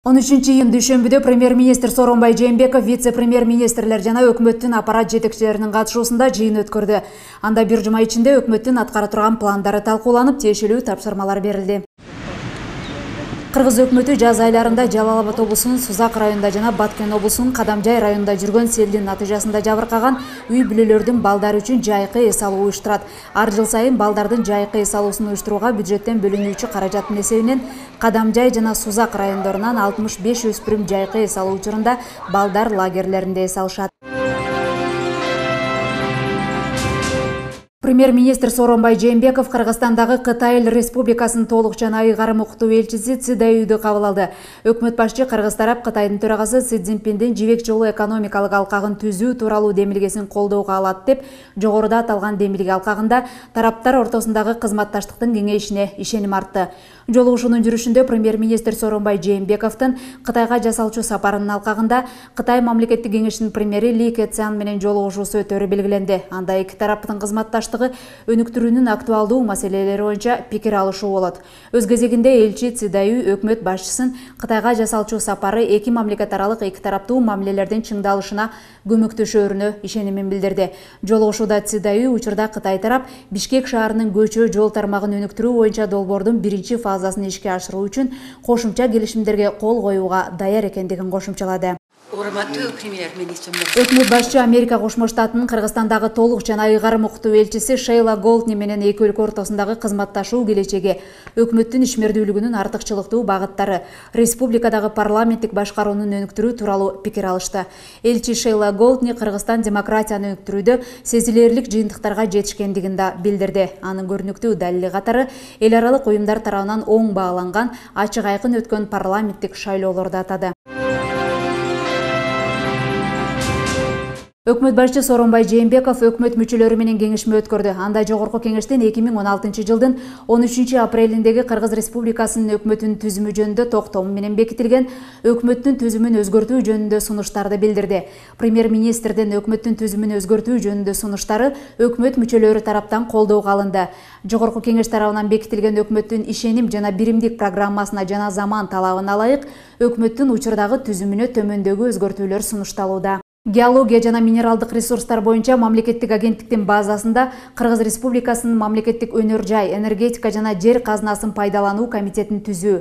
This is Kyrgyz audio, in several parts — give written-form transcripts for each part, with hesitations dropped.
13-iyun дүйшөмбүдө премьер-министр Сооронбай Жээнбеков вице-премьер-министрлер жана өкмөттүн аппарат жетекчилеринин катышуусунда жыйын өткөрдү. Анда бир жума ичинде өкмөттүн аткара турган пландары талкууланып, тиешелүү тапшырмалар берилди. Кыргыз өкмөтү жаз айларында Жалал Абад облусунун Сузак районунда жана Баткен облусунун Кадамжай районунда жүргөн селдин натыйжасында жабыркаган үй бүлөлөрдүн балдары үчүн жайкы эс алуу уюштурат. Ар жыл сайын балдардын жайкы эс алуусун уюштурууга бюджеттен бөлүнүүчү каражаттын эсебинен Кадамжай жана Сузак райондорунан 65 өспүрүм жайкы эс алуу учурунда балдар лагерлеринде эс алышат. Премьер-министр Сооронбай Жээнбеков Кыргызстандагы Кытай Эл Республикасынын толук жана ыйгарым уктуу элчиси Ци Дэюйдү кабыл алды. Өкмөт башчы Кыргыз тарап Кытайдын төрагасы Си Цзиньпиндин жибек жолу экономикалык алкагын түзүү тууралуу демилгесин колдоого алат деп, жогоруда аталган демилге алкагында тараптар ортосундагы кызматташтыктын кеңейишине ишеним артты. Жолугушуунун жүрүшүндө премьер-министр Сооронбай Жээнбековдун Кытайга жасалчу сапарынын алкагында Кытай мамлекеттик кеңешинин премьери Ли Кэцян менен жолугушуусу өтөрү белгиленди. Анда эки тараптын кызматташтыгы өнүктүрүүнүн актуалдуу маселелери боюнча пикир алышуу болот. Өз кезегинде элчи Ци Дэюй өкмөт башчысын Кытайга жасалчу сапары эки мамлекет аралык эки тараптуу мамилелердин чыңдалышына көмөктөшөөрүнө ишенимин билдирди. Жолугушууда Ци Дэюй учурда Кытай тарап Бишкек шаарынын көчө жол тармагын өнүктүрүү боюнча долбоордун биринчи фазасын ишке ашыруу үчүн кошумча келишимдерге кол коюуга даяр экендигин кошумчалады. Өкмөт башчы Америка Кошмо Штатынын Кыргызстандагы толук жана ыйгарым уктуу элчиси Шейла Голдни менен эки өлкө ортосундагы кызматташуу келечеги, өкмөттүн ишмердүүлүгүнүн артыкчылыктуу багыттары, республикадагы парламенттик башкаруунун өнүктүрүү тууралуу пикир алышты. Элчи Шейла Голдни Кыргызстан демократияны өнүктүрүүдө сезилерлик жыйынтыктарга жетишкендигин да билдирди. Анын көрүнүктүү далили катары эл аралык уюмдар тарабынан оң бааланган, ачык айкын өткөн парламенттик шайлоолорду атады. Өкмөт башчы Сооронбай Жээнбеков өкмөт мүчөлөрү менен кеңешме өткөрдү. Анда жогорку кеңештен 2016 жылдын 13 апрелиндеги Кыргыз Республикасынын өкмөтүнүн түзүмү жөнүндө токтом менен бекитилген өкмөттүн түзүмүн өзгөртүү жөнүндө сунуштарды билдирди. Премьер-министрдин өкмөттүн түзүмүн өзгөртүү жөнүндө сунуштары өкмөт мүчөлөрү тараптан колдоого алынды. Жогорку кеңеш тарабынан бекитилген өкмөттүн ишеним жана биримдик программасына жана заман талабына ылайык өкмөттүн учурдагы түзүмүнө төмөндөгү өзгөртүүлөр сунушталууда. Геология жана минералдык ресурстар боюнча мамлекеттик агенттиктин базасында Кыргыз Республикасынын мамлекеттик өнөр жай, энергетика жана жер казынасын пайдалануу комитетин түзүү,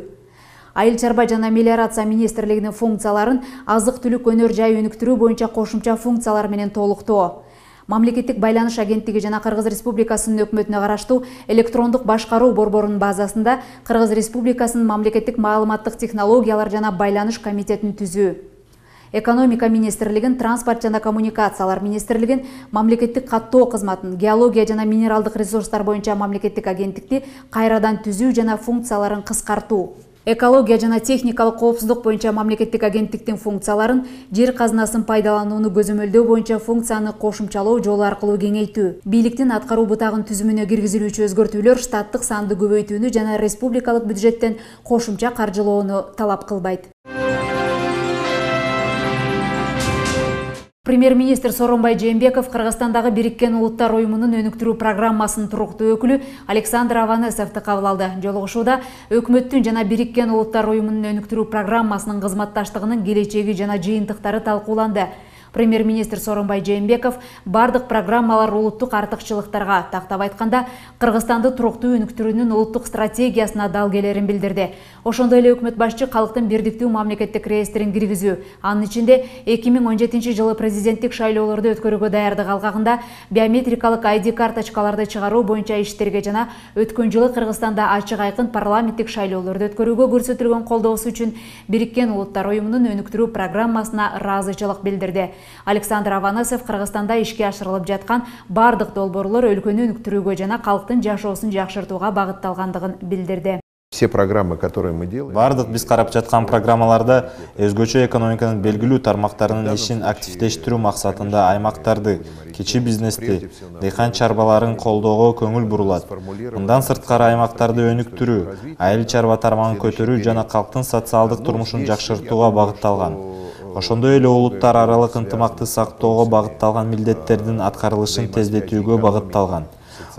Айыл чарба жана мелиорация министрлигинин функцияларын азык-түлүк өнөр жай өнүктүрүү боюнча кошумча функциялар менен толуктоо, Мамлекеттик байланыш агенттиги жана Кыргыз Республикасынын өкмөтүнө караштуу электрондук башкаруу борборунун базасында Кыргыз Республикасынын мамлекеттик маалыматтык технологиялар жана байланыш комитетин түзүү, Экономика министрлигин, Транспорт жана коммуникациялар министрлигин, мамлекеттик каттоо кызматын, геология жана минералдык ресурстар боюнча мамлекеттик агенттикти кайрадан түзүү жана функцияларын кыскартуу, экология жана техникалык коопсуздук боюнча мамлекеттик агенттиктин функцияларын, жер казынасын пайдаланууну көзөмөлдөө боюнча функцияны кошумчалоо жолу аркылуу кеңейтүү, бийликтин аткаруу бутагын түзүмүнө киргизилүүчү өзгөртүүлөр штаттык санды көбөйтүүнү жана республикалык бюджеттен кошумча каржылоону талап кылбайт. Премьер-министр Сооронбай Жээнбеков Кыргызстандагы Бириккен Улуттар уюмунун өнүктүрүү программасынын туруктуу өкүлү Александр Аванесовду кабыл алды. Жолугушууда өкмөттүн жана Бириккен Улуттар уюмунун өнүктүрүү программасынын кызматташтыгынын келечеги жана жыйынтыктары талкууланды. Премьер-министр Сооронбай Жээнбеков бардык программалар улуттук артыкчылыктарга, тактап айтканда, Кыргызстанды туруктуу өнүктүрүүнүн улуттук стратегиясына далгелерин билдирди. Ошондой эле өкмөт башчы калктын бирдиктүү мамлекеттик реестрин киргизүү, анын ичинде 2017 жылы президенттик шайлоолорду өткөрүүгө даярдык алгагында биометрикалык ID карточкаларды чыгаруу боюнча иштерге жана өткөн жылы Кыргызстанда ачык айкын парламенттик шайлоолорду өткөрүүгө көрсөтүлгөн колдоосу үчүн Бириккен Улуттар уюмунун өнүктүрүү программасына ыраазычылык билдирди. Александр Аванесов Кыргызстанда ишке ашырылып жаткан бардык долбоорлор өлкөнү өнүктүрүүгө жана калктын жашоосун жакшыртууга багытталгандыгын билдирди. Все программы, которые мы делаем. Бардык биз карап жаткан программаларда өзгөчө экономиканын белгилүү тармактарынын ишин активдештирүү максатында аймактарды, кичи бизнести, дыйкан чарбаларын колдоого көңүл бурулат. Мындан сырткары аймактарды өнүктүрүү, айыл чарба тармагын көтөрүү жана калктын социалдык турмушун жакшыртууга багытталган. Ошондой эле улуттар аралык ынтымакты сактоого багытталган милдеттердин аткарылышын тездетүүгө багытталган.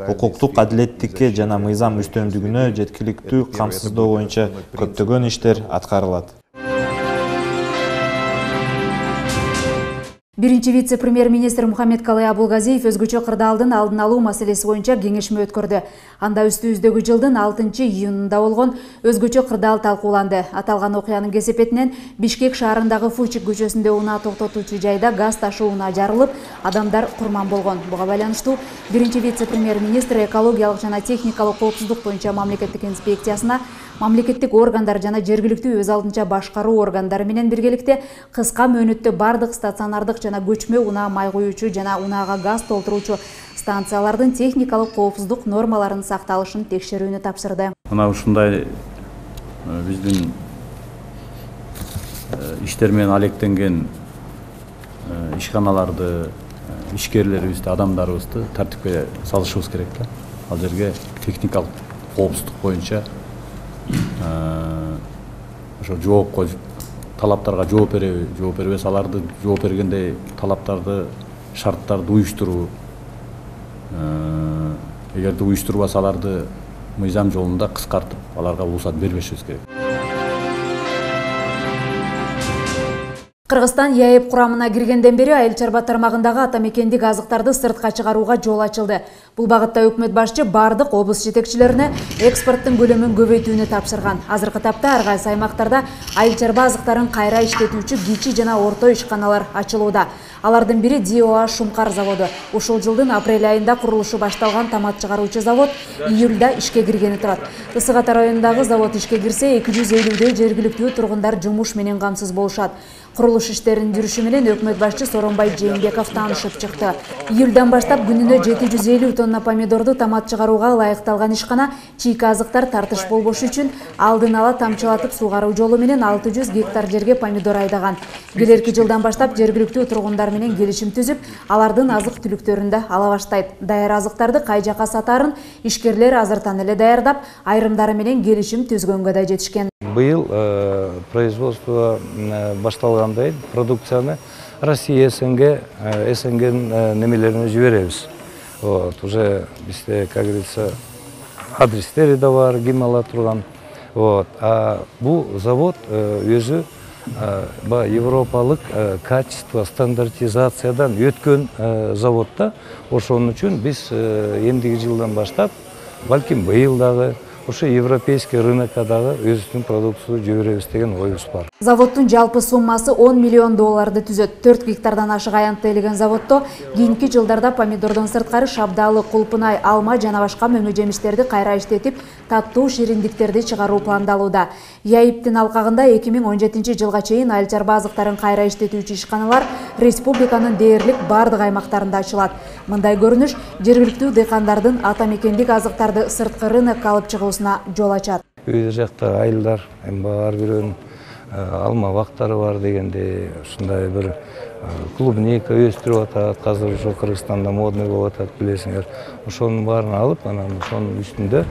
укуктук адилеттикке жана мыйзам үстөмдүгүнө жеткиликтүү камсыздоо боюнча көптөгөн иштер аткарылат. Биринчи вице-премьер-министр Мухаммедкалый Абулгазиев өзгөчө кырдаалдын алдын алуу маселеси боюнча кеңешме өткөрдү. Анда үстүбүздөгү жылдын 6-июнунда болгон өзгөчө кырдаал талкууланды. Аталган окуянын кесепетинен Бишкек шаарындагы Фучик көчөсүндө унаа токтотуучу жайда газ ташуу унаа жарылып, адамдар курман болгон. Буга байланыштуу биринчи вице-премьер-министр экологиялык жана техникалык коопсуздук боюнча мамлекеттик инспекциясына мамлекеттик органдар жана жергиликтүү өз алдынча башкаруу органдары менен биргеликте кыска мөөнөттө бардык стационардык жана көчмө унаа май куюучу жана унаага газ толтуруучу станциялардын техникалык коопсуздук нормаларынын сакталышын текшерүүнү тапшырды. Мына ушундай биздин иштер менен алектенген ишканаларды, ишкерлерибизди, адамдарыбызды тартипке салышыбыз керек да. Ал жерге техникалык коопсуздук боюнча ошо жооп коюп, талаптарга жооп береби, жооп бербесе аларды жооп бергендей талаптарды, шарттарды уюштуруу, эгерде уюштурбаса аларды мыйзам жолунда кыскартып, аларга уруксат бербешибиз керек. Кыргызстан ЯЭП курамына киргенден бери айыл чарба тармагындагы ата мекендик азыктарды сыртка чыгарууга жол ачылды. Бул багытта өкмөт башчы бардык облус жетекчилерине экспорттун көлөмүн көбөйтүүнү тапшырган. Азыркы тапта ар кайсы аймактарда айыл чарба азыктарын кайра иштетүүчү кичи жана орто ишканалар ачылууда. Алардын бири ДИОА Шумкар заводу. Ушул жылдын апрель айында курулушу башталган томат чыгаруучу завод июлда ишке киргени турат. Ысык Ата районундагы завод ишке кирсе 250 жергиликтүү тургундар жумуш менен камсыз болушат. Курулуш иштеринин жүрүшү менен өкмөт башчы Сооронбай Жээнбеков таанышып чыкты. Июлдан баштап күнүнө 750 тонна помидорду томат чыгарууга ылайыкталган ишкана чийки азыктар тартыш болбошу үчүн алдын ала тамчылатып суугаруу жолу менен 600 гектар жерге помидор айдаган. Келерки жылдан баштап жергиликтүү тургундар менен келишим түзүп, алардын азык түлүктөрүндө ала баштайт. Даяр азыктарды кай жака сатаарын ишкерлер азыртан эле даярдап, айрымдары менен келишим түзгөнгө да жетишкен. Быйыл производство башталгандай продукцияны Россия, СНГ немелерине жиберебиз. Уже бизде, как говорится, адрестери да бар, ким ала турган. А бул завод өзү европалык качество стандартизациядан өткөн заводда. Ошон үчүн биз эндиги жылдан баштап, балким быйыл дагы ошо европейский рынокко дагы өзүбүздүн продукцияны жиберебиз деген оюбуз бар. Заводдун жалпы суммасы 10 миллион долларды түзөт. 4 гектардан ашык аянтты элеген заводдо кийинки жылдарда помидордон сырткары шабдалы, кулпунай, алма жана башка мөмө жемиштерди кайра иштетип, таттуу шириндиктерди чыгаруу пландалууда. ЯИПтин алкагында 2017 жылга чейин айыл чарба азыктарын кайра иштетүүчү ишканалар республиканын дээрлик бардык аймактарында ачылат. Мындай көрүнүш жергиликтүү дыйкандардын ата мекендик азыктарды сырткы рынокко алып чыгуусуна жол ачат. Үй жакта айылдар, ар бирөөнүн алма бактары бар дегенде, ушундай бир клубника өстүрүп атат, азыр ушу Кыргызстанда модный болуп атат, билесиңер. Ошонун баарын алып, анан ошонун үстүндө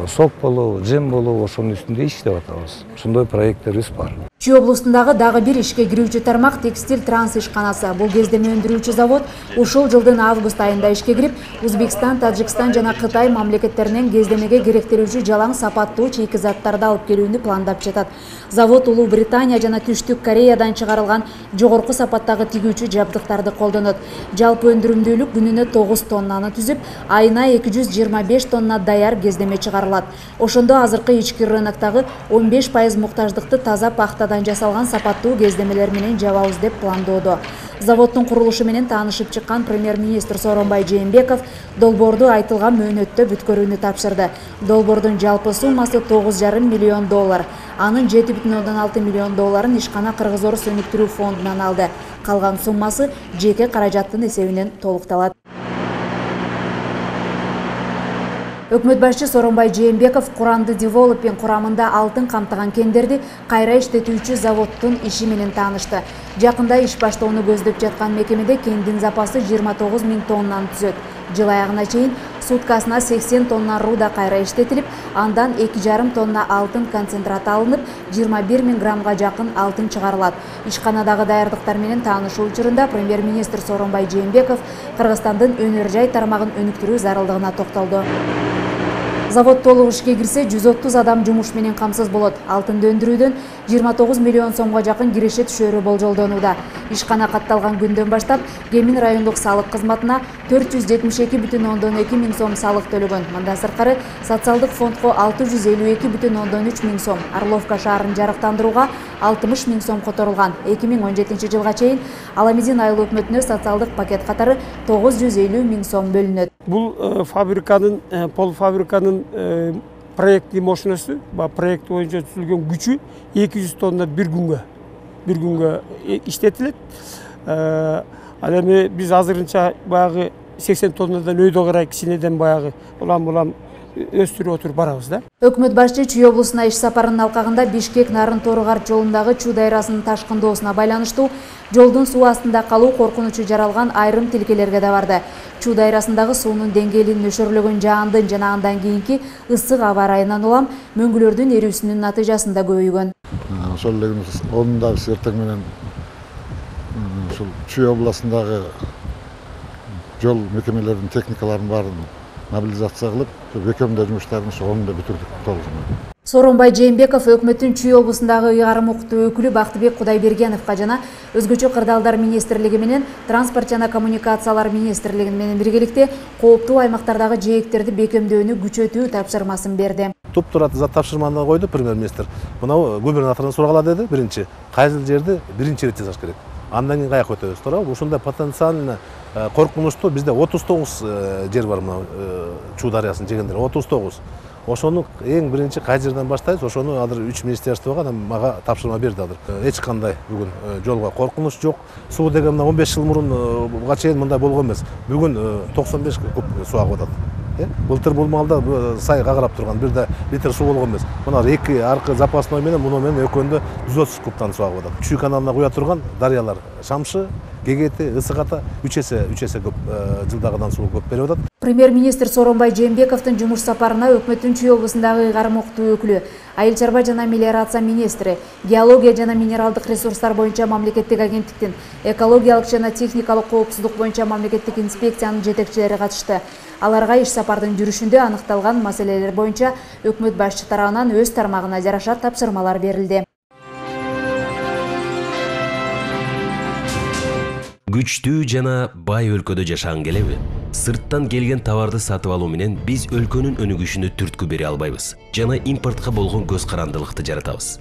сок болобу, джем болобу, ошонун үстүндө иштеп атабыз. Ошондой проекттерибиз бар. Чүй облусундагы дагы бир ишке кирүүчү тармак текстиль транс ишканасы. Бул кездеме өндүрүүчү завод ушул жылдын август айында ишке кирип, Өзбекстан, Тажикстан жана Кытай мамлекеттеринен кездемеге керектелүүчү жалаң сапаттуу чийки заттарды алып келүүнү пландап жатат. Завод Улуу Британия жана Түштүк Кореядан чыгарылган жогорку сапаттагы тигүүчү жабдыктарды колдонот. Жалпы өндүрүмдүүлүк күнүнө 9 тоннаны түзүп, айына 225 тонна даяр кездеме чыгарылат. Ошондо азыркы ички рыноктогу 15% муктаждыкты таза пахтадан жасалган сапаттуу кездемелер менен жабабыз деп пландоодо. Заводдун курулушу менен таанышып чыккан премьер-министр Сооронбай Жээнбеков долбоорду айтылган мөөнөттө бүткөрүүнү тапшырды. Долбоордун жалпы суммасы 9,5 миллион доллар. Анын 7,6 миллион долларын ишкана Кыргыз-Орус өнүктүрүү фондунан алды. Калган суммасы жеке каражаттын эсебинен толукталат. Өкмөт башчы Сооронбай Жээнбеков Куранды Девелопинг курамында алтын камтыган кендерди кайра иштетүүчү заводдун иши менен таанышты. Жакында иш баштоону көздөп жаткан мекемеде кендин запасы 29 000 тоннаны түзөт. Жыл аягына чейин суткасына 80 тонна руда кайра иштетилип, андан 2,5 тонна алтын концентраты алынып, 21 000 граммга жакын алтын чыгарылат. Ишканадагы даярдыктар менен таанышуу учурунда премьер-министр Сооронбай Жээнбеков Кыргызстандын өнөр жай тармагын өнүктүрүү зарылдыгына токтолду. Завод толук ишке кирсе 130 адам жумуш менен камсыз болот. Алтынды өндүрүүдөн 29 миллион сомго жакын киреше түшөрү болжолдонууда. Ишкана катталган күндөн баштап Кемин райондук салык кызматына 472,2 миң сом салык төлөгөн. Мындан сырткары социалдык фондго 652,3 миң сом, Орловка шаарын жарыктандырууга 60 миң сом которулган. 2017 жылга чейин Аламедин айыл өкмөтүнө социалдык пакет катары 950 миң сом бөлүнөт. Бул полфабриканын проекттик мощносту, проект боюнча түзүлгөн күчү 200 тонна бир күнгө иштетилет. Ал эми биз азырынча баягы 80 тоннадан өйдө карай кичинеден баягы улам өстүрүп отуруп барабыз да. Өкмөт башчы Чүй облусуна иш сапарынын алкагында Бишкек Нарын Тору-Карт жолундагы Чүй дайрасынын ташкындоосуна байланыштуу жолдун суу астында калуу коркунучу жаралган айрым тилкелерге да барды. Чүй дайрасындагы суунун деңгээлин нөшөрлөгөн жаандын жана андан кийинки ысык аба ырайынан улам мөңгүлөрдүн эрүүсүнүн натыйжасында көбөйгөн. Ошол эле ордундагы сертең менен ушул Чүй областындагы жол мекемелеринин техникаларын баарын мобилизация кылып, бекемдөө жумуштарын орунда бүтүрдүк толугу. Сооронбай Жээнбеков өкмөттүн Чүй облусундагы ыйгарым укуктуу өкүлү Бактыбек Кудайбергеновго жана өзгөчө кырдаалдар министрлиги менен транспорт жана коммуникациялар министрлиги менен биргеликте кооптуу аймактардагы жээктерди бекемдөөнү күчөтүү тапшырмасын берди. Туп-турат зат тапшырманы койду премьер-министр. Мына губернатордон сурагыла деди, биринчи кайсы жерди биринчи ирет жасаш керек. Андан кийин каяка өтөбүз, туурабы? Ушундай потенциально коркунучтуу бизде 39 жер бар мына Чүй дарыясынын жегендери, 39. Ошону эң биринчи кай жерден баштайбыз, ошону азыр 3 министерствого мага тапшырма берди азыр. Эч кандай бүгүн жолго коркунуч жок. Суу деген мына 15 жыл мурунга чейин мындай болгон эмес. Бүгүн 95 куб суу агып атат. Былтыр бул маалда сай кагырап турган бирде литр суу болгон эмес. Мына эки аркы запасной менен муну менен экөндө 130 кубтан суу агып атат. Чүй каналына куя турган дарыялар Шамшы, Гегети, Ысык ата 3 эсе көп жылдагыдан суу көп берип атат. Премьер-министр Сооронбай Жээнбековдун жумуш сапарына өкмөттүн Чүй облусундагы ыйгарым укуктуу өкүлү, айыл чарба жана мелиорация министри, геология жана минералдык ресурстар боюнча мамлекеттик агенттиктин, экологиялык жана техникалык коопсуздук боюнча мамлекеттик инспекциянын жетекчилери катышты. Аларга иш сапардын жүрүшүндө аныкталган маселелер боюнча өкмөт башчы тарабынан өз тармагына жараша тапшырмалар берилди. Күчтүү жана бай өлкөдө жашаган келеби? Сырттан келген товарды сатып алуу менен биз өлкөнүн өнүгүшүнө түрткү бере албайбыз жана импортко болгон көз карандылыкты жаратабыз.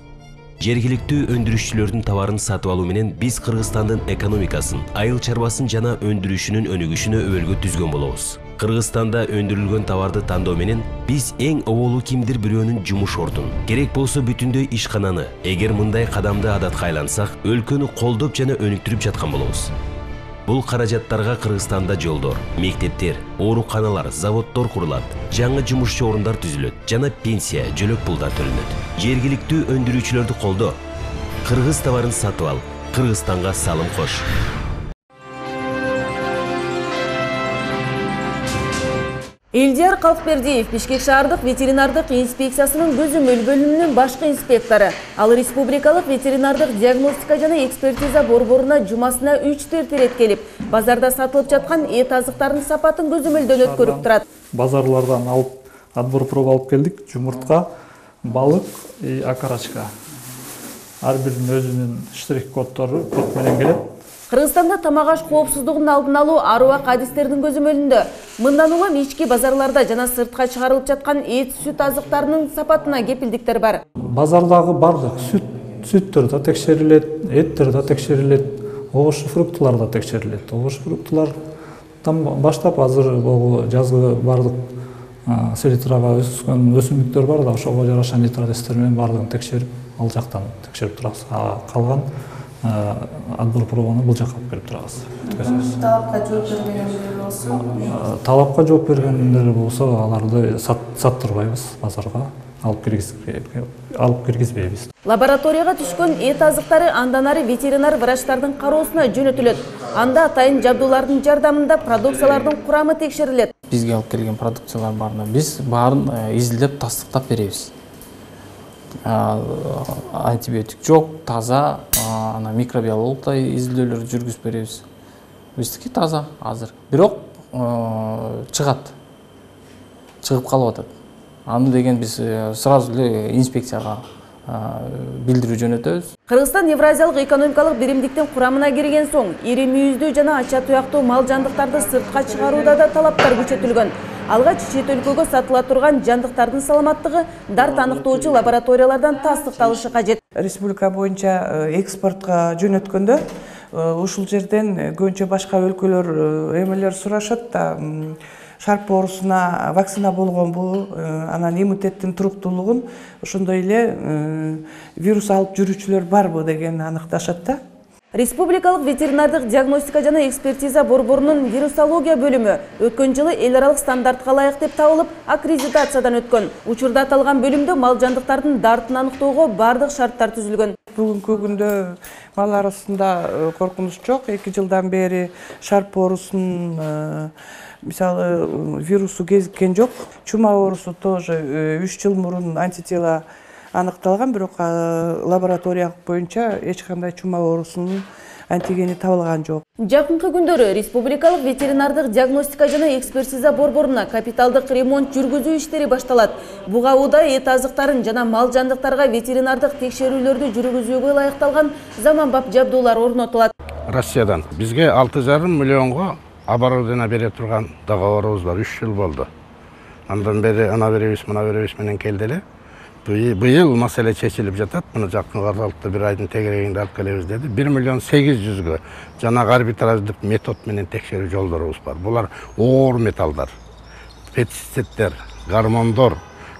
Жергиликтүү өндүрүшчүлөрдүн товарын сатып алуу менен биз Кыргызстандын экономикасын, айыл чарбасын жана өндүрүшүнүн өнүгүшүнө өбөлгө түзгөн болобуз. Кыргызстанда өндүрүлгөн товарды тандоо менен биз эң оболу кимдир бирөөнүн жумуш ордун, керек болсо бүтүндөй ишкананы, эгер мындай кадамды адатка айлансак, өлкөнү колдоп жана өнүктүрүп жаткан болобуз. Бул каражаттарга Кыргызстанда жолдор, мектептер, ооруканалар, заводдор курулат, жаңы жумушчу орундар түзүлөт жана пенсия, жөлөк пулдар төлөнөт. Жергиликтүү өндүрүүчүлөрдү колдо, кыргыз товарын сатып ал, Кыргызстанга салым кош. Элдияр Калкбердиев Бишкек шаардык ветеринардык инспекциясынын көзөмөл бөлүмүнүн башкы инспектору. Ал республикалык ветеринардык диагностика жана экспертиза борборуна жумасына 3-4 рет келип, базарда сатылып жаткан эт азыктарынын сапатын көзөмөлдөн өткөрүп турат. Базарлардан алып, отбор проба алып келдик, жумуртка, балык и окорочка. Ар биринин өзүнүн штрих-коддору код менен келет. Кыргызстанда тамак аш коопсуздугун алдын алуу аруак адистердин көзөмөлүндө. Мындан улам ички базарларда жана сыртка чыгарылып жаткан эт, сүт азыктарынын сапатына кепилдиктер бар. Базардагы бардык сүттөр да текшерилет, эттер да текшерилет, огуш фруктулар да текшерилет. Огуш фруктулардан баштап азыр жазгы бардык селитрага өскөн өсүмдүктөр бар да, ошого жараша нитратестер менен бардыгын текшерип, ал жактан текшерип турабыз. Калган отбор пробаны бул жакка алып келип турабыз. Талапка жооп бергендер болсо, аларды саттырбайбыз базарга, алып киргизбейбиз. Лабораторияга түшкөн эт азыктары андан ары ветеринар врачтардын кароосуна жөнөтүлөт. Анда атайын жабдуулардын жардамында продукциялардын курамы текшерилет. Бизге алып келген продукциялар барына биз баарын изилдеп тастыктап беребиз. Антибиотик жок, таза, микробиологиялык изилдөөлөрдү жүргүзүп беребиз. Биздики таза азыр. Бирок чыгып калып атат. аны деген биз сразу эле инспекцияга билдирүү жөнөтөбүз. Кыргызстан Евразиялык экономикалык биримдиктин курамына кирген соң ири мүйүздүү жана ача туяктуу мал жандыктарды сыртка чыгарууда да талаптар күчөтүлгөн. Алгач чет өлкөгө сатыла турган жандыктардын саламаттыгы дарт аныктоочу лабораториялардан тастыкталышы кажет. Республика боюнча экспортко жөнөткөндө ушул жерден көбүнчө башка өлкөлөр эмелер сурашат да, шарп оорусуна вакцина болгонбу, анан иммунитеттин туруктуулугун, ошондой эле вирус алып жүрүүчүлөр барбы деген аныкташат да. Республикалык ветеринардык диагностика жана экспертиза борборунун вирусология бөлүмү өткөн жылы эл аралык стандартка ылайык деп табылып, аккредитациядан өткөн. Учурда аталган бөлүмдө мал жандыктардын дартын аныктоого бардык шарттар түзүлгөн. Бүгүнкү күндө мал арасында коркунуч жок. 2 жылдан бери шарп оорусунун мисалы вирусу кезиккен жок. Чума оорусу тоже 3 жыл мурун антитела аныкталган, бирок лаборатория боюнча эч кандай чума оорусунун антигени табылган жок. Жакынкы күндөрү Республикалык ветеринардык диагностика жана экспертиза борборуна капиталдык ремонт жүргүзүү иштери башталат. Буга удай эт азыктарын жана мал жандыктарга ветеринардык текшерүүлөрдү жүргүзүүгө ылайыкталган заманбап жабдуулар орнотулат. Россиядан бизге 6,5 миллионго оборудование бере турган договорубуз бар, 3 жыл болду. Андан бери ана беребиз, мына беребиз менен келди эле. Быйыл маселе чечилип жатат. Мына жакын аралыкта бир айдын тегерегинде алып келебиз деди. 1 миллион 800гө жанагы арбитраждык метод менен текшерүү жолдорубуз бар. Булар оор металлдар, пестициддер, гормондор,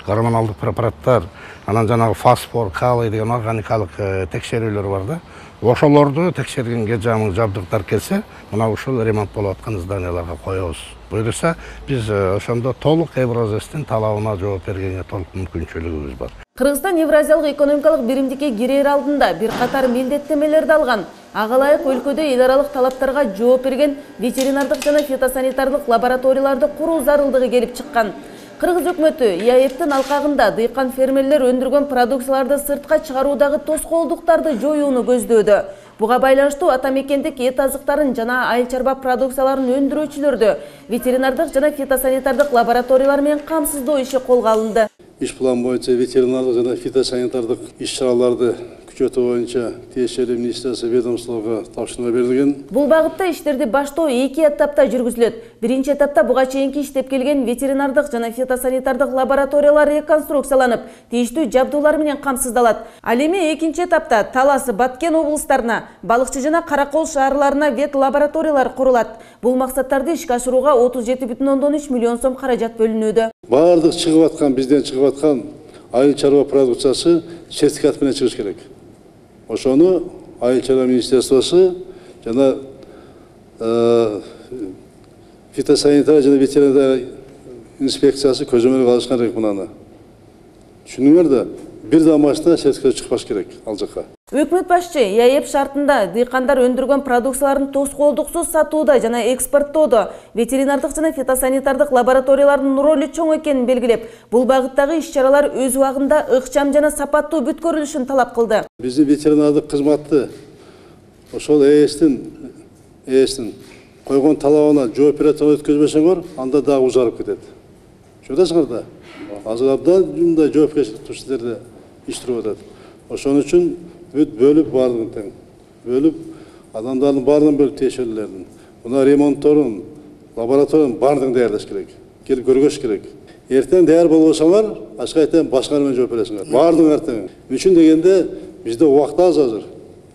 гормоналдык препараттар, анан жанагы фосфор, калий деген органикалык текшерүүлөр бар да. Ошолорду текшергенге жабдыктар келсе, мына ушул ремонт болуп аткан зданияларга коебуз. Буйруса, биз ошондо толук Евразестин талабына жооп бергенге толук мүмкүнчүлүгүбүз бар. Кыргызстан Евразиялык экономикалык биримдикке кирер алдында бир катар милдеттемелерди алган. Ага ылайык өлкөдө эл аралык талаптарга жооп берген ветеринардык жана фитосанитардык лабораторияларды куруу зарылдыгы келип чыккан. Кыргыз өкмөтү ЯЭПтин алкагында дыйкан фермерлер өндүргөн продукцияларды сыртка чыгаруудагы тоскоолдуктарды жоюуну көздөөдө. Буга байланыштуу ата мекендик эт азыктарын жана айыл чарба продукцияларын өндүрүүчүлөрдү ветеринардык жана фитосанитардык лабораториялар менен камсыздоо иши колго алынды. Иш план боюнча ветеринардык жана фитосанитардык иш-чараларды күчөтүү боюнча тиешелүү министрликке ведомствого тапшырма берилген. Бул багытта иштерди баштоо 2 этапта жүргүзүлөт. Биринчи этапта буга чейинки иштеп келген ветеринардык жана фитосанитардык лабораториялар реконструкцияланып, тийиштүү жабдуулар менен камсыздалат. Ал эми экинчи этапта Талас, Баткен облустарына, Балыкчы жана Каракол шаарларына вет лабораториялар курулат. Бул максаттарды ишке ашырууга 37,3 миллион сом каражат бөлүнүүдө. Бардык чыгып аткан, бизден чыгып аткан айыл чарба продукциясы сертификат менен чыгыш керек. Ошону айыл чарба министрликасы жана фитосанитария жана ветеринария инспекциясы көзөмөлгө алышкан керек мунаны. Түшүнүңөр да, бир да машина сертификат чыкпаш керек ал жака. Өкмөт башчы ЯЭП шартында дыйкандар өндүргөн продукцияларын тоскоолдуксуз сатууда жана экспорттоодо ветеринардык жана фитосанитардык лабораториялардын ролу чоң экенин белгилеп, бул багыттагы иш-чаралар өз убагында ыкчам жана сапаттуу бүткөрүлүшүн талап кылды. Биздин ветеринардык кызматты ошол ЭСтин койгон талабына жооп бере өткөзбөсөңөр, анда дагы узарып кетет. Чөйдөсүңөр да. Азыр абдан мындай жоопкерчиликтүү иштерде иштеп атат. Ошон үчүн бөлүп бардыгын тең. Бөлүп адамдардын бардыгын бөлүп тиешелердин. Мына ремонтторун, лабораториянын бардыгын даярдаш керек. Келип көргөш керек. Эртең даяр болбосоңор, ачык айтайын, башка менен жооп бересиңер. Бардыгын эртең. Үчүн дегенде бизде убакыт аз азыр.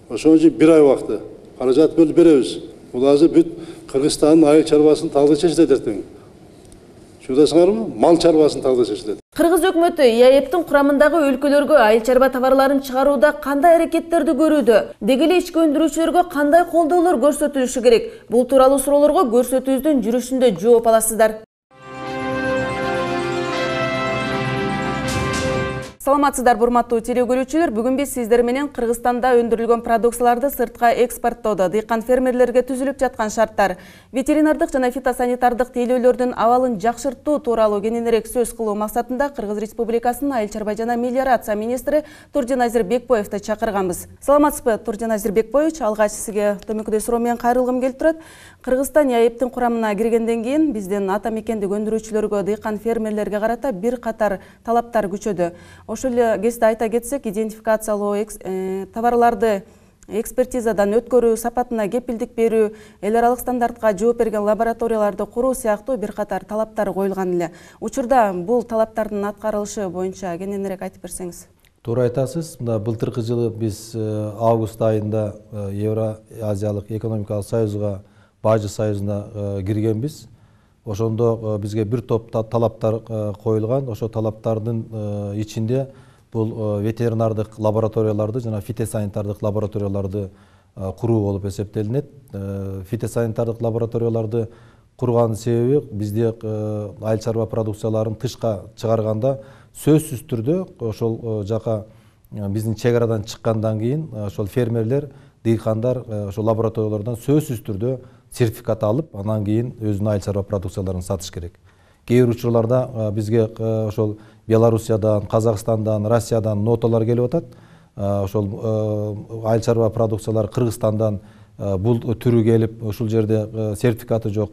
Ошон үчүн 1 ай убакыты. Каражат бөлүп беребиз. Бул азыр бүт Кыргызстандын айыл чарбасын талкы чечилет эртең. Шудасыңарбы? Мал чарбасын талкы чечилет. Кыргыз өкмөтү ЯЭПтин курамындагы өлкөлөргө айыл чарба товарларын чыгарууда кандай аракеттерди көрүүдө? Деги эле ички өндүрүүчүлөргө кандай колдоолор көрсөтүлүшү керек? Бул тууралуу суроолорго көрсөтүүбүздүн жүрүшүндө жооп аласыздар. Саламатсыздар, урматтуу теле көрүүчүлөр. Бүгүн биз сиздер менен Кыргызстанда өндүрүлгөн продукцияларды сыртка экспорттоодо дыйкан фермерлерге түзүлүп жаткан шарттар, ветеринардык жана фитосанитардык тейлөөлөрдүн абалын жакшыртуу тууралуу кененирээк сөз кылуу максатында Кыргыз Республикасынын айыл чарба жана мелиорация министри Турдиназир Бекбоевди чакырганбыз. Саламатсызбы, Турдиназир Бекбоевич? Алгач сизге көмөкдөй суроо менен кайрылгым келип турат. Кыргызстан ЯЭПтин курамына киргенден кийин биздин ата мекендик өндүрүүчүлөргө, дыйкан фермерлерге карата бир катар талаптар күчөдү. Ошол эле кезде айта кетсек, идентификациялоо товарларды экспертизадан өткөрүү, сапатына кепилдик берүү, эл аралык стандартка жооп берген лабораторияларды куруу сыяктуу бир катар талаптар коюлган эле. Учурда бул талаптардын аткарылышы боюнча кененирээк айтып берсеңиз. Туура айтасыз. Былтыркы жылы биз август айында Евразиялык экономикалык союзга, Бажы союзуна киргенбиз. Ошондо бизге бир топ талаптар коюлган. Ошо талаптардын ичинде бул ветеринардык лабораторияларды жана фитосанитардык лабораторияларды куруу болуп эсептелинет. Фитосанитардык лабораторияларды курганын себеби бизде айыл чарба продукцияларын тышка чыгарганда сөзсүз түрдө ошол жака биздин чек арадан чыккандан кийин ошол фермерлер, дыйкандар ошол лабораториялардан сөзсүз түрдө сертификат алып, анан кийин өзүнүн айыл чарба продукцияларын сатыш керек. Кээ бир учурларда бизге ошол Белоруссиядан, Казакстандан, Россиядан ноталар келип атат. Ошол айыл чарба продукциялар Кыргызстандан бул түрү келип, ушул жерде сертификаты жок,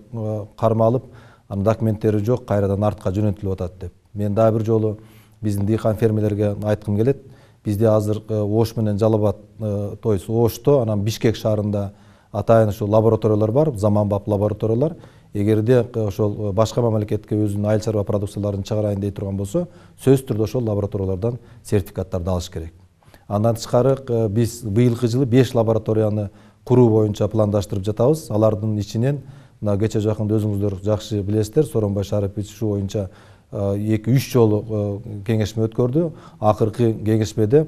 кармалып, документтери жок, кайрадан артка жөнөтүлүп атат деп. Мен дагы бир жолу биздин дыйкан фермерлерге айткым келет. Бизде азыр Ош менен Жалал-Абад, то есть Ошто, анан Бишкек шаарында атайын ушул лабораториялар бар, заманбап лабораториялар. Эгерде ошол башка мамлекетке өзүнүн айыл чарба продукцияларын чыгарайын дей турган болсо, сөзсүз түрдө ошол лабораториялардан сертификаттарды алыш керек. Андан тышкары биз быйылкы жылы 5 лабораторияны куруу боюнча пландаштырып жатабыз. Алардын ичинен мына кече жакында өзүңүздөр жакшы билесиздер, Сооронбай Шарипович ушу боюнча 2-3 жолу кеңешме өткөрдү. Акыркы кеңешмеде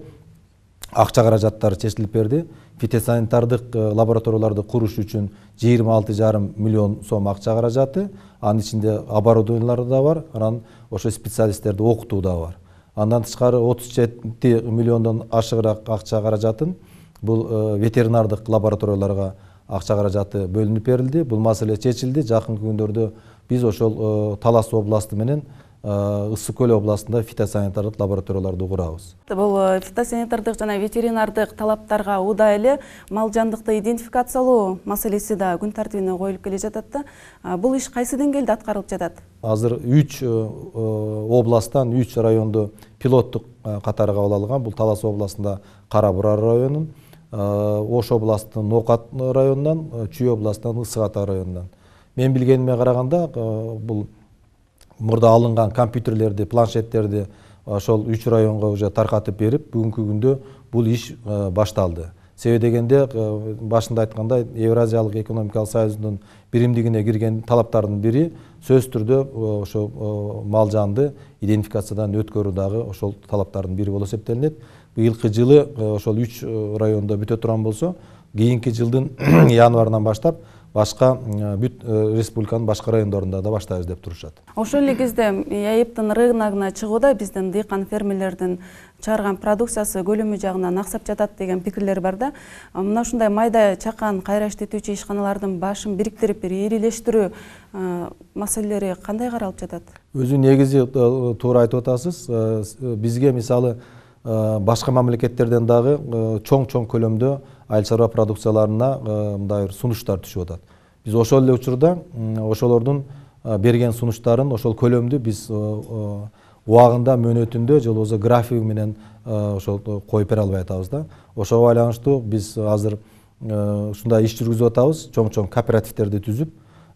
акча каражаттары чечилип берди. Фитосанитардык лабораторияларды куруш үчүн 26,5 миллион сом акча каражаты, анын ичинде оборудованиялар да бар, анан ошо специалисттерди окутуу да бар. Андан тышкары 37 миллиондон ашыгыраак акча каражатын бул ветеринардык лабораторияларга акча каражаты бөлүнүп берилди. Бул маселе чечилди. Жакынкы күндөрдө биз ошол Талас областы менен Ысык Көл областында фитосанитардык лабораторияларды курабыз. Бул фитосанитардык жана ветеринардык талаптарга уда эле мал жандыкты идентификациялоо маселеси да күн тартибине коюлуп келе жатат да. Бул иш кайсы деңгээлде аткарылып жатат? Азыр 3 областтан 3 районду пилоттук катарга алынган. Бул Талас областында Кара Бура районунун, Ош областынын Нокат районунан, Чүй областынан Ысык Ата районунан. Мен билгениме караганда бул мурда алынган компьютерлерди, планшеттерди ошол 3 районго уже таркатып берип, бүгүнкү күндө бул иш башталды. Себеби дегенде башында айткандай Евразиялык экономикалык союздун биримдигине кирген талаптардын бири сөзсүз түрдө ошо мал жанды идентификациядан өткөрүү дагы ошол талаптардын бири болуп эсептелинет. Быйылкы жылы ошол 3 райондо бүтө турган болсо, кийинки жылдын январынан баштап башка бүт республиканын башка райондорунда да баштайбыз деп турушат. Ошол эле кезде ЯЭПтин рыногуна чыгууда биздин дыйкан фермерлердин чыгарган продукциясы көлөмү жагынан аксап жатат деген пикирлер бар да. Мына ушундай майда чакан кайра иштетүүчү ишканалардын башын бириктирип, ирилештирүү маселелери кандай каралып жатат? Өзү негизи туура айтып атасыз. Бизге мисалы башка мамлекеттерден дагы чоң көлөмдө айыл чарба продукцияларына мындай бир сунуштар түшүп атат. Биз ошол эле учурда ошолордун берген сунуштарын, ошол көлөмдү биз убагында, мөөнөтүндө же болбосо графиги менен ошол коюп бере албай атабыз да. Ошого байланыштуу биз азыр ушундай иш жүргүзүп атабыз. Чоң кооперативтерди түзүп,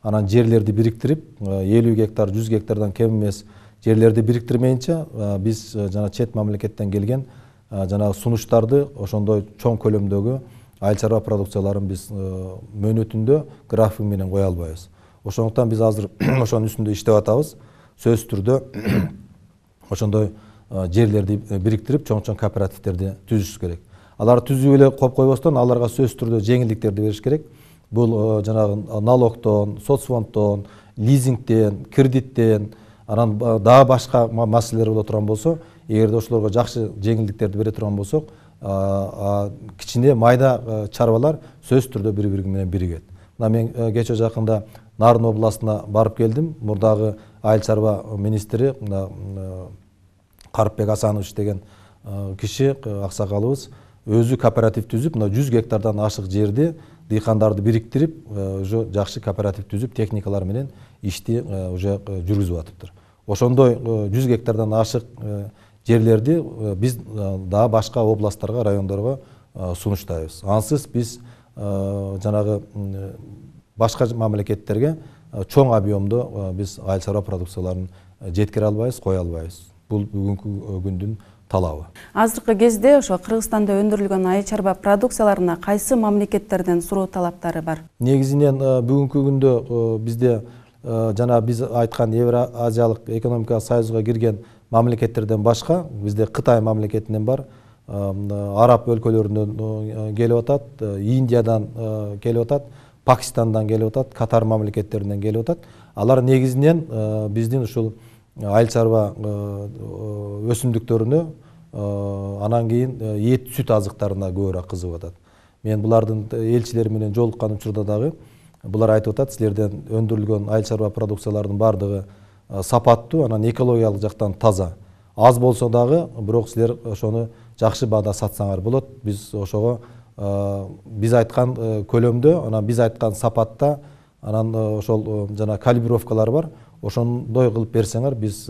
анан жерлерди бириктирип, 50 гектар, 100 гектардан кем эмес жерлерди бириктирмейинче биз жана чет мамлекеттен келген жана сунуштарды ошондой чоң көлөмдөгү айыл чарба продукцияларын биз мөөнөтүндө график менен кое албайбыз. Ошондуктан биз азыр ошонун үстүндө иштеп атабыз. Сөзсүз түрдө ошондой жерлерди бириктирип, чоң кооперативтерди түзүш керек. Алар түзүп эле коюп койбостон, аларга сөзсүз түрдө жеңилдиктерди бериш керек. Бул жанагы налогтон, соцфонддон, лизингден, кредиттен, анан дагы башка маселелер боло турган болсо, эгерде ошолорго жакшы жеңилдиктерди бере турган болсок, кичине майда чарбалар сөзсүз түрдө бири-бири менен биригет. Мына мен кече жакында Нарын областына барып келдим. Мурдагы айыл чарба министри Карыпбек Асанович деген киши, аксакалыбыз өзү кооператив түзүп, мына 100 гектардан ашык жерди дыйкандарды бириктирип уже жакшы кооператив түзүп техникалар менен ишти уже жүргүзүп атыптыр. Ошондой 100 гектардан ашык жерлерди биз дагы башка областтарга, райондорго сунуштайбыз. Ансыз биз жанагы башка мамлекеттерге чоң объемдо биз айыл чарба продукцияларын жеткире албайбыз, кое албайбыз. Бул бүгүнкү күндүн талабы. Азыркы кезде ошо Кыргызстанда өндүрүлгөн айыл чарба продукцияларына кайсы мамлекеттерден суроо талаптары бар? Негизинен бүгүнкү күндө бизде жана биз айткан Евразиялык экономикалык союзга кирген мамлекеттерден башка бизде Кытай мамлекетинен бар, араб өлкөлөрүнөн келип атат, Индиядан келип атат, Пакистандан келип атат, Катар мамлекеттеринен келип атат. Алар негизинен биздин ушул айыл чарба өсүмдүктөрүнө, анан кийин эт, сүт азыктарына көбүрөөк кызыгып атат. Мен булардын элчилери менен жолуккан учурда дагы булар айтып атат, силерден өндүрүлгөн айыл чарба продукцияларынын бардыгы сапаттуу, анан экологиялык жактан таза. Аз болсо дагы, бирок силер ошону жакшы баада сатсаңар болот. Биз ошого биз айткан көлөмдө, анан биз айткан сапатта, анан ошол жана калибровкалар бар. Ошондой кылып берсеңер, биз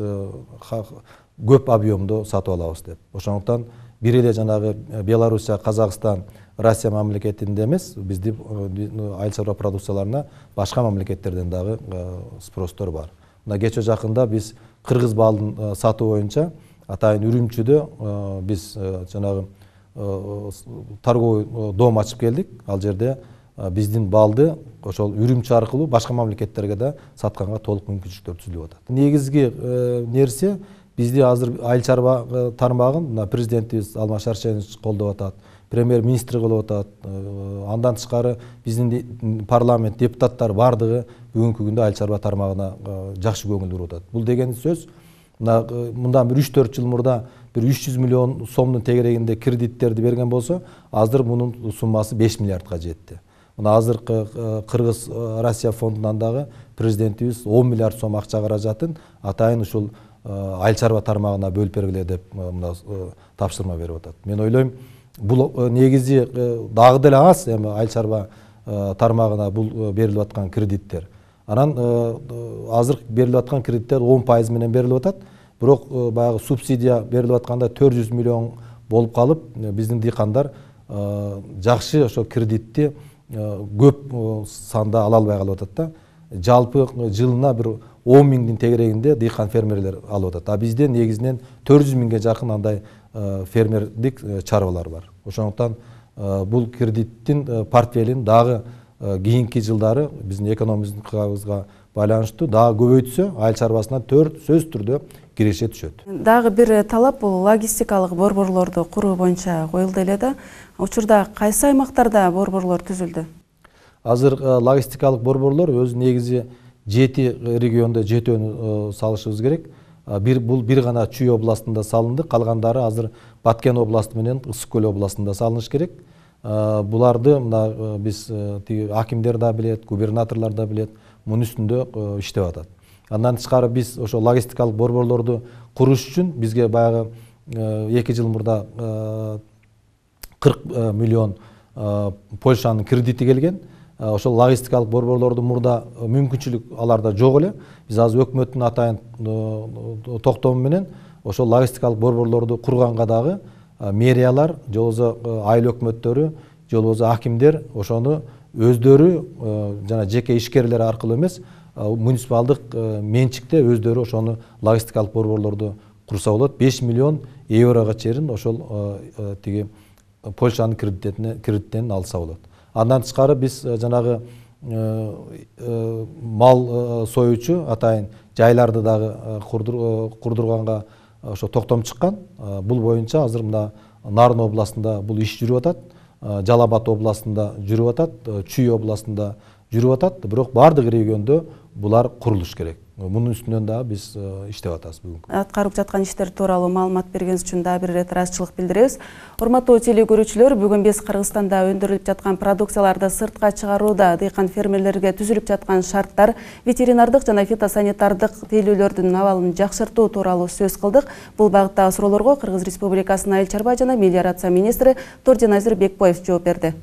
көп объемдо сатып алабыз деп. Ошондуктан бир эле жанагы Белоруссия, Казакстан, Россия мамлекетинде эмес, биздин айыл чарба продукцияларына башка мамлекеттерден дагы спростор бар. Мына кече жакында биз кыргыз балын сатуу боюнча атайын Үрүмчүдө биз жанагы торговый дом ачып келдик. Ал жерде биздин балды ошол Үрүмчү аркылуу башка мамлекеттерге да сатканга толук мүмкүнчүлүктөр түзүлүп атат. Негизги нерсе бизди азыр айыл чарба тармагын президентибиз Алмаз Шаршенович колдоп атат, премьер-министр кылып атат. Андан тышкары биздин парламент депутаттары бардыгы бүгүнкү күндө айыл чарба тармагына жакшы көңүл буруп атат. Бул деген сөз мындан бир 3-4 жыл мурда бир 300 миллион сомдун тегерегинде кредиттерди берген болсо, азыр мунун суммасы 5 миллиардка жетти. Мына азыркы Кыргыз Россия фондунан дагы президентибиз 10 миллиард сом акча каражатын атайын ушул айыл чарба тармагына бөлүп бергиле деп тапшырма берип атат. Мен ойлойм, бул негизи дагы деле аз эми айыл чарба тармагына бул берилип аткан кредиттер. Анан азыр берилип аткан кредиттер 10% менен берилип атат. Бирок баягы субсидия берилип атканда 400 миллион болуп калып, биздин дыйкандар жакшы ошо кредитти көп санда ала албай калып атат да. Жалпы жылына бир 10 миңдин тегерегинде дыйкан фермерлер алып атат. А бизде негизинен 400 миңге жакын андай фермердик чарбалар бар. Ошондуктан бул кредиттин портфелин дагы кийинки жылдары биздин экономикабызга байланыштуу дагы көбөйтсө, айыл чарбасына сөзсүз түрдө киреше түшөт. Дагы бир талап бул логистикалык борборлорду куруу боюнча коюлду эле да. Учурда кайсы аймактарда борборлор түзүлдү? Азыр логистикалык борборлор өз негизи 7 региондо 7-өн салышыбыз керек. Бул бир гана Чүй областында салынды, калгандары азыр Баткен областы менен Ысык көл областында салыныш керек. Буларды мына биз акимдер да билет, губернаторлор да билет, мунун үстүндө иштеп атат. Андан тышкары биз ошо логистикалык борборлорду куруш үчүн бизге баягы 2 жыл мурда 40 миллион Польшанын кредити келген. Ошол логистикалык борборлорду мурда мүмкүнчүлүк аларда жок эле. Биз азыр өкмөттүн атайын токтому менен ошол логистикалык борборлорду курганга дагы мэриялар, же болбосо айыл өкмөттөрү, же болбосо акимдер ошону өздөрү жана жеке ишкерлер аркылуу эмес, муниципалдык менчикте өздөрү ошону логистикалык борборлорду курса болот. 5 миллион еврого чейин ошол тиги Польшанын кредиттерин алса болот. Андан тышкары биз жанагы мал союучу атайын жайларды дагы курдурганга ошо токтом чыккан. Бул боюнча азыр мына Нарын областында бул иш жүрүп атат, Жалал Абад областында жүрүп атат, Чүй областында жүрүп атат. Бирок бардык региондо булар курулуш керек. Мунун үстүнөн дагы биз иштеп атабыз бүгүн. Аткарып жаткан иштер тууралуу маалымат бергениңиз үчүн дагы бир ирет ыраазычылык билдиребиз. Урматтуу теле көрүүчүлөр, бүгүн биз Кыргызстанда өндүрүлүп жаткан продукцияларды сыртка чыгарууда дыйкан фермерлерге түзүлүп жаткан шарттар, ветеринардык жана фитосанитардык тейлөөлөрдүн абалын жакшыртуу тууралуу сөз кылдык. Бул багыттагы суроолорго Кыргыз Республикасынын айыл чарба жана мелиорация министри Турдиназир Бекбоев жооп берди.